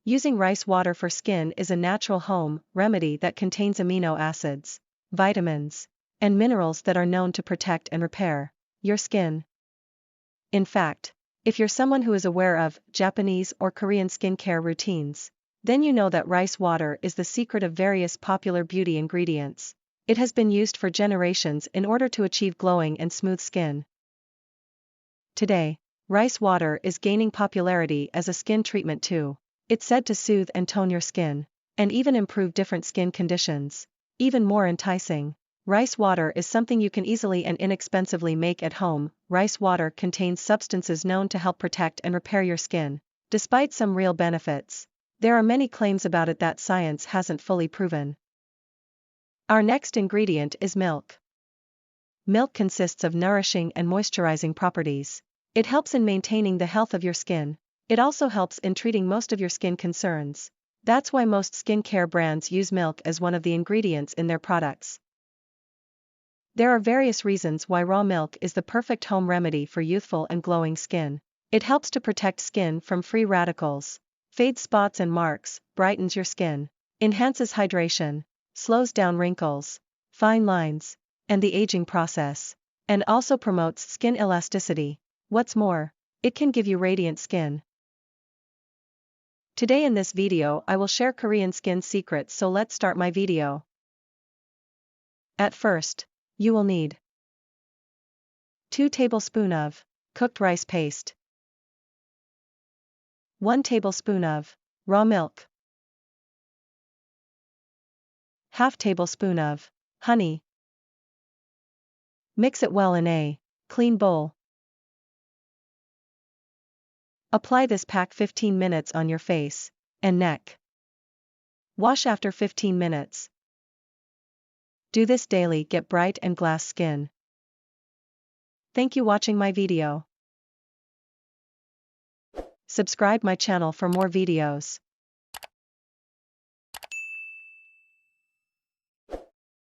Using rice water for skin is a natural home remedy that contains amino acids, vitamins, and minerals that are known to protect and repair your skin. In fact, if you're someone who is aware of Japanese or Korean skincare routines, then you know that rice water is the secret of various popular beauty ingredients. It has been used for generations in order to achieve glowing and smooth skin. Today, rice water is gaining popularity as a skin treatment too. It's said to soothe and tone your skin, and even improve different skin conditions. Even more enticing, rice water is something you can easily and inexpensively make at home. Rice water contains substances known to help protect and repair your skin. Despite some real benefits, there are many claims about it that science hasn't fully proven. Our next ingredient is milk. Milk consists of nourishing and moisturizing properties. It helps in maintaining the health of your skin. It also helps in treating most of your skin concerns. That's why most skincare brands use milk as one of the ingredients in their products. There are various reasons why raw milk is the perfect home remedy for youthful and glowing skin. It helps to protect skin from free radicals, fades spots and marks, brightens your skin, enhances hydration, slows down wrinkles, fine lines, and the aging process, and also promotes skin elasticity. What's more, it can give you radiant skin. Today in this video I will share Korean skin secrets, so let's start my video. At first, you will need 2 tablespoons of cooked rice paste, 1 tablespoon of raw milk, ½ tablespoon of honey. Mix it well in a clean bowl. Apply this pack 15 minutes on your face and neck. Wash after 15 minutes. Do this daily, get bright and glass skin. Thank you watching my video. Subscribe my channel for more videos.